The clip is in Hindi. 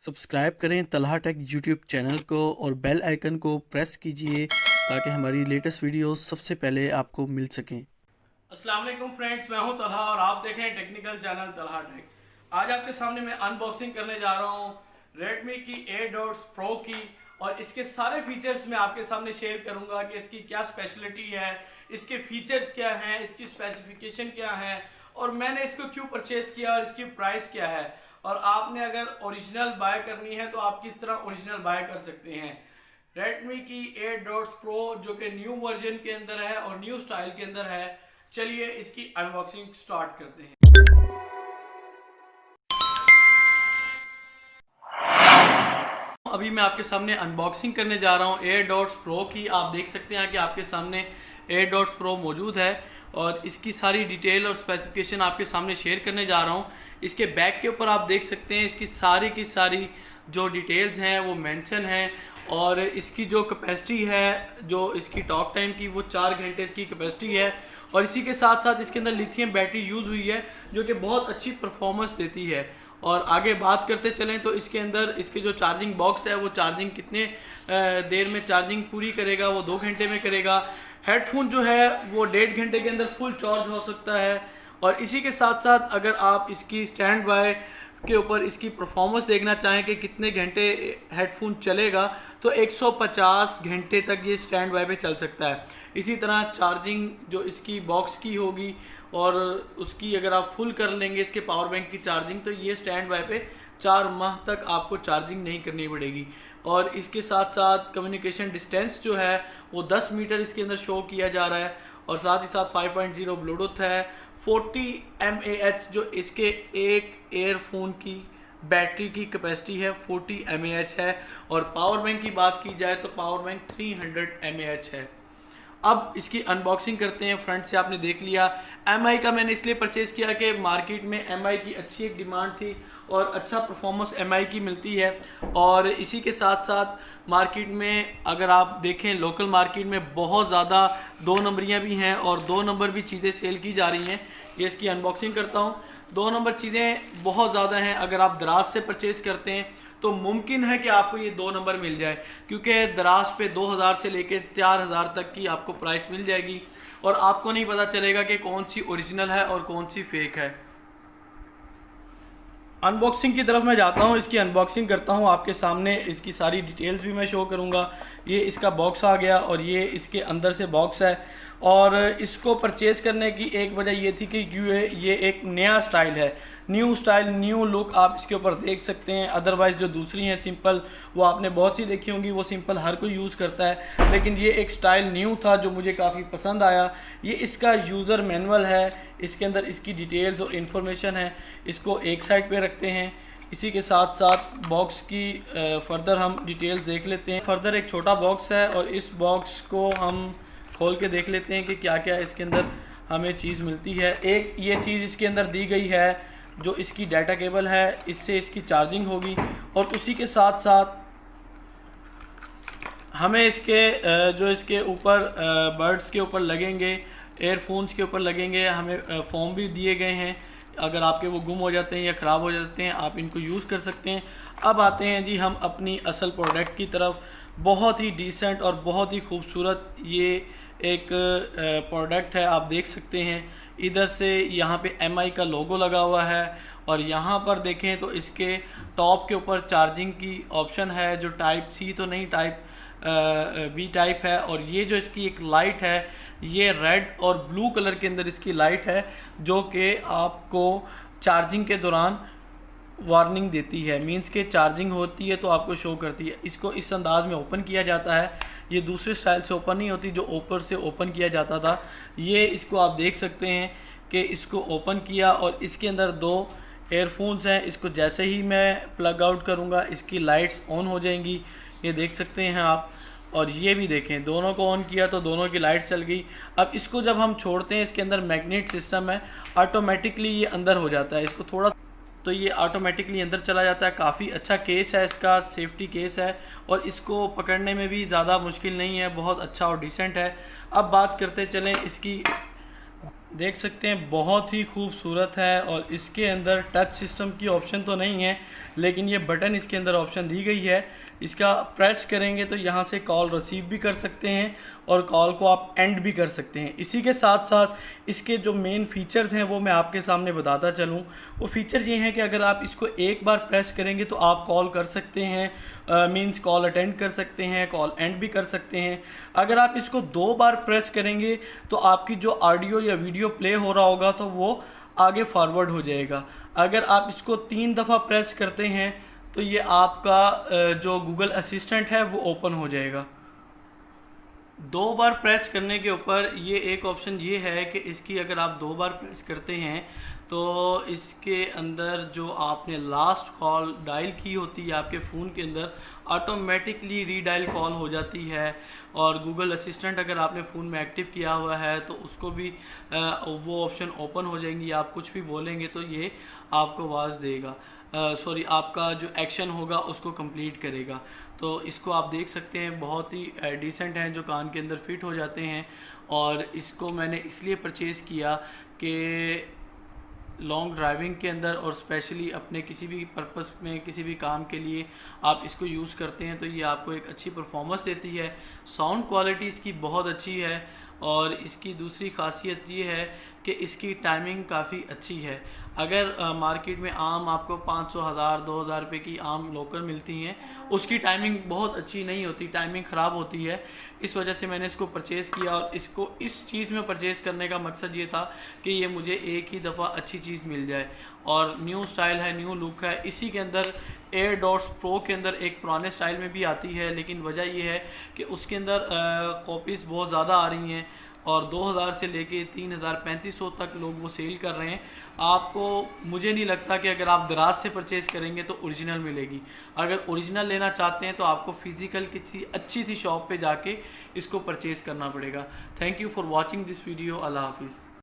सब्सक्राइब करें तलहा टेक यूट्यूब चैनल को और बेल आइकन को प्रेस कीजिए ताकि हमारी लेटेस्ट वीडियोस सबसे पहले आपको मिल सकें। अस्सलाम वालेकुम फ्रेंड्स, मैं हूं तलहा और आप देख रहे हैं टेक्निकल चैनल तलहा टेक। आज आपके सामने मैं अनबॉक्सिंग करने जा रहा हूं Redmi की AirDots Pro की, और इसके सारे फीचर्स मैं आपके सामने शेयर करूंगा कि इसकी क्या स्पेशलिटी है, इसके फीचर्स क्या हैं, इसकी स्पेसिफिकेशन क्या है और मैंने इसको क्यों परचेज किया और इसकी प्राइस क्या है, और आपने अगर ओरिजिनल बाय करनी है तो आप किस तरह ओरिजिनल बाय कर सकते हैं। Redmi की AirDots Pro जो कि न्यू वर्जन के अंदर है और न्यू स्टाइल के अंदर है। चलिए इसकी अनबॉक्सिंग स्टार्ट करते हैं। अभी मैं आपके सामने अनबॉक्सिंग करने जा रहा हूँ AirDots Pro की। आप देख सकते हैं कि आपके सामने AirDots Pro मौजूद है और इसकी सारी डिटेल और स्पेसिफिकेशन आपके सामने शेयर करने जा रहा हूँ। इसके बैक के ऊपर आप देख सकते हैं इसकी सारी की सारी जो डिटेल्स हैं वो मेंशन है, और इसकी जो कैपेसिटी है, जो इसकी टॉक टाइम की, वो 4 घंटे इसकी कैपेसिटी है। और इसी के साथ साथ इसके अंदर लिथियम बैटरी यूज़ हुई है जो कि बहुत अच्छी परफॉर्मेंस देती है। और आगे बात करते चलें तो इसके अंदर इसके जो चार्जिंग बॉक्स है वो चार्जिंग कितने देर में चार्जिंग पूरी करेगा, वो 2 घंटे में करेगा। हेडफोन जो है वो 1.5 घंटे के अंदर फुल चार्ज हो सकता है। और इसी के साथ साथ अगर आप इसकी स्टैंड बाय के ऊपर इसकी परफॉर्मेंस देखना चाहें कि कितने घंटे हेडफोन चलेगा, तो 150 घंटे तक ये स्टैंड बाय पे चल सकता है। इसी तरह चार्जिंग जो इसकी बॉक्स की होगी और उसकी अगर आप फुल कर लेंगे इसके पावर बैंक की चार्जिंग, तो ये स्टैंड बाय पे 4 माह तक आपको चार्जिंग नहीं करनी पड़ेगी। और इसके साथ साथ कम्युनिकेशन डिस्टेंस जो है वो 10 मीटर इसके अंदर शो किया जा रहा है, और साथ ही साथ 5.0 ब्लूटूथ है। 40 mAh जो इसके एक एयरफोन की बैटरी की कैपेसिटी है 40 mAh है। और पावर बैंक की बात की जाए तो पावर बैंक 300 mAh है। अब इसकी अनबॉक्सिंग करते हैं। फ्रंट से आपने देख लिया। MI का मैंने इसलिए परचेज़ किया कि मार्केट में MI की अच्छी एक डिमांड थी और अच्छा परफॉर्मेंस MI की मिलती है। और इसी के साथ साथ मार्केट में अगर आप देखें लोकल मार्केट में बहुत ज़्यादा 2 नंबरियाँ भी हैं और 2 नंबर भी चीज़ें सेल की जा रही हैं। ये इसकी अनबॉक्सिंग करता हूँ। 2 नंबर चीज़ें बहुत ज़्यादा हैं। अगर आप दराज से परचेज़ करते हैं तो मुमकिन है कि आपको ये 2 नंबर मिल जाए, क्योंकि दराज पे 2000 से लेके 4000 तक की आपको प्राइस मिल जाएगी और आपको नहीं पता चलेगा कि कौन सी ओरिजिनल है और कौन सी फेक है। अनबॉक्सिंग की तरफ मैं जाता हूँ, इसकी अनबॉक्सिंग करता हूँ आपके सामने। इसकी सारी डिटेल्स भी मैं शो करूँगा। ये इसका बॉक्स आ गया और ये इसके अंदर से बॉक्स है। और इसको परचेज़ करने की एक वजह ये थी कि ये एक नया स्टाइल है, न्यू स्टाइल, न्यू लुक आप इसके ऊपर देख सकते हैं। अदरवाइज़ जो दूसरी हैं सिंपल, वो आपने बहुत सी देखी होंगी, वो सिंपल हर कोई यूज़ करता है, लेकिन ये एक स्टाइल न्यू था जो मुझे काफ़ी पसंद आया। ये इसका यूज़र मैनुअल है, इसके अंदर इसकी डिटेल्स और इन्फॉर्मेशन है। इसको एक साइड पे रखते हैं। इसी के साथ साथ बॉक्स की फर्दर हम डिटेल्स देख लेते हैं। फर्दर एक छोटा बॉक्स है और इस बॉक्स को हम खोल के देख लेते हैं कि क्या क्या इसके अंदर हमें चीज़ मिलती है। एक ये चीज़ इसके अंदर दी गई है जो इसकी डाटा केबल है, इससे इसकी चार्जिंग होगी। और उसी के साथ साथ हमें इसके जो इसके ऊपर बर्ड्स के ऊपर लगेंगे, एयरफोन्स के ऊपर लगेंगे, हमें फॉर्म भी दिए गए हैं। अगर आपके वो गुम हो जाते हैं या ख़राब हो जाते हैं आप इनको यूज़ कर सकते हैं। अब आते हैं जी हम अपनी असल प्रोडक्ट की तरफ। बहुत ही डिसेंट और बहुत ही खूबसूरत ये एक प्रोडक्ट है। आप देख सकते हैं इधर से यहाँ पे MI का लोगो लगा हुआ है, और यहाँ पर देखें तो इसके टॉप के ऊपर चार्जिंग की ऑप्शन है जो टाइप C तो नहीं, टाइप B टाइप है। और ये जो इसकी एक लाइट है, ये रेड और ब्लू कलर के अंदर इसकी लाइट है जो कि आपको चार्जिंग के दौरान वार्निंग देती है। मींस के चार्जिंग होती है तो आपको शो करती है। इसको इस अंदाज में ओपन किया जाता है, ये दूसरे स्टाइल से ओपन नहीं होती जो ऊपर से ओपन किया जाता था। ये इसको आप देख सकते हैं कि इसको ओपन किया और इसके अंदर 2 एयरफोन्स हैं। इसको जैसे ही मैं प्लग आउट करूँगा इसकी लाइट्स ऑन हो जाएंगी, ये देख सकते हैं आप। और ये भी देखें, दोनों को ऑन किया तो दोनों की लाइट्स चल गई। अब इसको जब हम छोड़ते हैं, इसके अंदर मैग्नेट सिस्टम है, ऑटोमेटिकली ये अंदर हो जाता है। इसको थोड़ा तो ये ऑटोमेटिकली अंदर चला जाता है। काफ़ी अच्छा केस है इसका, सेफ्टी केस है, और इसको पकड़ने में भी ज़्यादा मुश्किल नहीं है, बहुत अच्छा और डिसेंट है। अब बात करते चलें इसकी देख सकते हैं बहुत ही खूबसूरत है। और इसके अंदर टच सिस्टम की ऑप्शन तो नहीं है, लेकिन ये बटन इसके अंदर ऑप्शन दी गई है। इसका प्रेस करेंगे तो यहाँ से कॉल रिसीव भी कर सकते हैं और कॉल को आप एंड भी कर सकते हैं। इसी के साथ साथ इसके जो मेन फीचर्स हैं वो मैं आपके सामने बताता चलूँ। वो फीचर ये हैं कि अगर आप इसको एक बार प्रेस करेंगे तो आप कॉल कर सकते हैं, मींस कॉल अटेंड कर सकते हैं, कॉल एंड भी कर सकते हैं। अगर आप इसको 2 बार प्रेस करेंगे तो आपकी जो ऑडियो या वीडियो प्ले हो रहा होगा तो वो आगे फॉरवर्ड हो जाएगा। अगर आप इसको 3 दफ़ा प्रेस करते हैं तो ये आपका जो गूगल असिस्टेंट है वो ओपन हो जाएगा। 2 बार प्रेस करने के ऊपर ये एक ऑप्शन ये है कि इसकी अगर आप 2 बार प्रेस करते हैं तो इसके अंदर जो आपने लास्ट कॉल डायल की होती है आपके फ़ोन के अंदर ऑटोमेटिकली रीडायल कॉल हो जाती है। और गूगल असिस्टेंट अगर आपने फ़ोन में एक्टिव किया हुआ है तो उसको भी वो ऑप्शन ओपन हो जाएंगी। आप कुछ भी बोलेंगे तो ये आपको आवाज़ देगा, सॉरी आपका जो एक्शन होगा उसको कंप्लीट करेगा। तो इसको आप देख सकते हैं बहुत ही डिसेंट हैं, जो कान के अंदर फिट हो जाते हैं। और इसको मैंने इसलिए परचेज़ किया कि लॉन्ग ड्राइविंग के अंदर और स्पेशली अपने किसी भी पर्पस में किसी भी काम के लिए आप इसको यूज़ करते हैं तो ये आपको एक अच्छी परफॉर्मेंस देती है। साउंड क्वालिटी इसकी बहुत अच्छी है। और इसकी दूसरी खासियत ये है कि इसकी टाइमिंग काफ़ी अच्छी है। अगर मार्केट में आम आपको 500, 1000, 2000 रुपये की आम लोकल मिलती हैं, उसकी टाइमिंग बहुत अच्छी नहीं होती, टाइमिंग ख़राब होती है। इस वजह से मैंने इसको परचेज़ किया और इसको इस चीज़ में परचेज़ करने का मकसद ये था कि ये मुझे एक ही दफ़ा अच्छी चीज़ मिल जाए। और न्यू स्टाइल है, न्यू लुक है। इसी के अंदर एयरडॉट्स प्रो के अंदर एक पुराने स्टाइल में भी आती है, लेकिन वजह ये है कि उसके अंदर कॉपीज़ बहुत ज़्यादा आ रही हैं और 2000 से लेके 3000, 3500 तक लोग वो सेल कर रहे हैं। आपको मुझे नहीं लगता कि अगर आप दराज से परचेज़ करेंगे तो ओरिजिनल मिलेगी। अगर ओरिजिनल लेना चाहते हैं तो आपको फ़िज़िकल किसी अच्छी सी शॉप पे जाके इसको परचेज़ करना पड़ेगा। Thank you for watching this video. अल्लाह हाफिज़।